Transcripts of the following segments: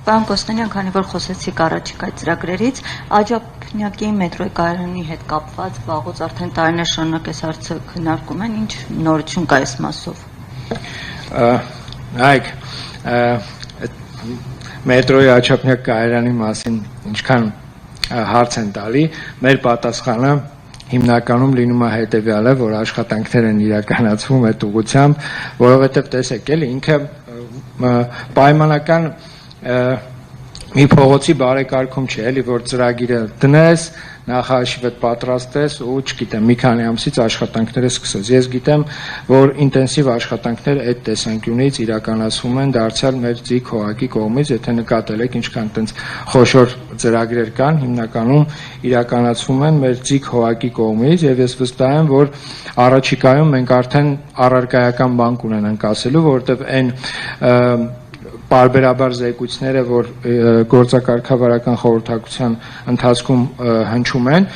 Պարոն Կոստանյան, քանի որ խոսեցիք առաջիկա ծրագրերից, Աջափնյակի մետրոյի կայարանի հետ կապված վաղուց արդեն տարիներ շարունակ այս հարցը քննարկում են, ինչ նորություն կա այս մասով։ Նայեք, մետրոյի Աջափնյակ կայարանի մասին ինչքան հարց են տալի, մեր պատասխանը հիմնականում լինում է հետևյալը, որ աշխատանքներ են իրականացվում այդ ուղղությամբ, որովհետև տեսեք, էլի ինքը պայմանական մի փողոցի բարեկարգում չէ, էլի որ ծրագիրը դնես, նախահաշիվդ պատրաստես ու չգիտեմ, մի քանի ամսից աշխատանքները սկսես։ Ես գիտեմ, որ ինտենսիվ աշխատանքներ այդ տեսանկյունից իրականացվում են դարձյալ մեր ձիգ հողակի կողմից, եթե նկատել եք ինչքան տենց խոշոր ծրագրեր կան, հիմնականում իրականացվում են մեր ձիգ հողակի կողմից եւ ես վստահ եմ, որ առաջիկայում մենք արդեն առարկայական բան կունենանք ասելու, որովհետեւ այն պարբերաբար զեկույցները, որ գործակարգավարական խորհրդակցության ընթացքում հնչում են,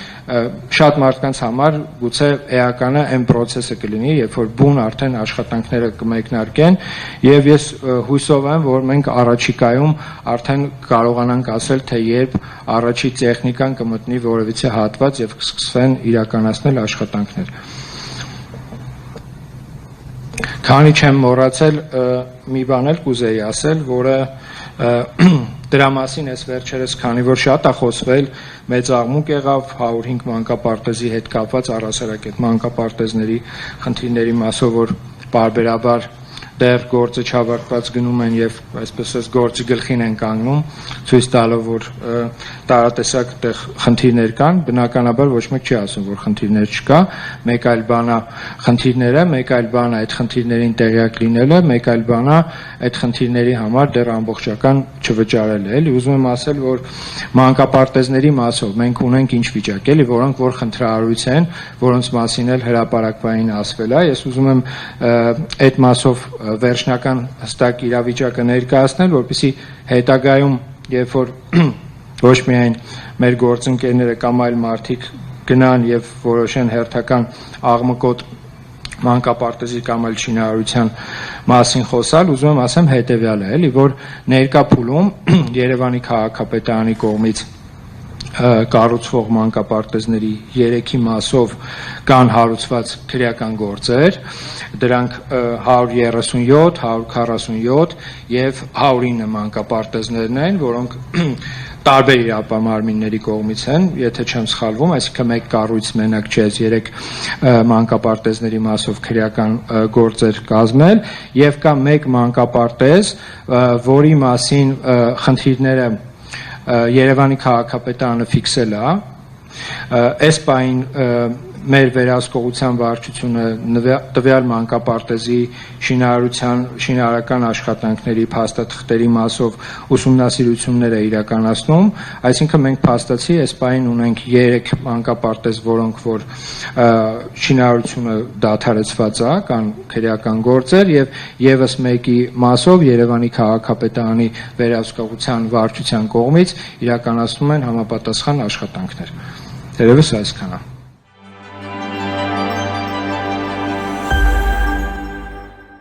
շատ մարդկանց համար գուցե էականը այն process-ը կլինի, երբ որ բուն արդեն աշխատանքները կմեկնարկեն, եւ ես հույսով եմ, որ մենք առաջիկայում արդեն կարողանանք ասել, թե երբ առաջի տեխնիկան կմտնի որևիցե հատված եւ կսկսվեն իրականացնել աշխատանքներ։ Քանի չեմ մոռացել, մի բան էլ կուզեի ասել, որը դրա մասին ես վերջերս, քանի որ շատ է խոսվել, մեծ աղմուկ եղավ 105 մանկապարտեզի հետ կապված առհասարակ այդ մանկապարտեզների խնդիրների մասով, որ պարբերաբար դեռ գործը չավարտված գնում են եւ այսպես ասած գործի գլխին են կանգնում, ցույց տալով, որ տարատեսակ այդտեղ խնդիրներ կան, բնականաբար ոչ մեկ չի ասում, որ խնդիրներ չկա, մեկ այլ բան է խնդիրները, մեկ այլ բան է այդ խնդիրներին տեղյակ լինելը, մեկ այլ բան է այդ խնդիրների համար դեռ ամբողջական չվճարելը, էլի ուզում եմ ասել, որ մանկապարտեզների մասով մենք ունենք ինչ վիճակ, էլի, որոնք որ խնդրահարույց են, որոնց մասին էլ հրապարակվային ասվել է, ես ուզում եմ այդ մասով վերջնական հստակ իրավիճակը ներկայացնել, որպեսզի հետագայում, երբ որ ոչ միայն մեր գործընկերները կամ այլ մարդիկ գնան եւ որոշեն հերթական աղմկոտ մանկապարտեզի կամ այլ շինարարության մասին խոսալ, ուզում եմ ասեմ հետեւյալը, էլի, որ ներկա փուլում Երևանի քաղաքապետարանի կողմից կառուցվող մանկապարտեզների 3-ի մասով կան հարուցված քրեական գործեր, դրանք 137, 147 եւ 109 մանկապարտեզներն են, որոնք տարբեր իրավապահարմինների կողմից են, եթե չեմ սխալվում, այսինքն մեկ կառույց մենակ չէ, 3 մանկապարտեզների մասով քրեական գործեր կազմել եւ կա մեկ մանկապարտեզ, որի մասին խնդիրները Երևանի քաղաքապետարանը ֆիքսել է, այս պահին մեր վերահսկողության վարչությունը տվյալ մանկապարտեզի շինարարական աշխատանքների փաստաթղթերի մասով ուսումնասիրություններ է իրականացնում, այսինքն մենք փաստացի այս պահին ունենք 3 մանկապարտեզ, որոնք որ շինարարությունը դադարեցված է, կան քրեական գործեր եւ եւս մեկի մասով Երևանի քաղաքապետարանի վերահսկողության վարչության կողմից իրականացնում են համապատասխան աշխատանքներ։ Դերևս այսքանը։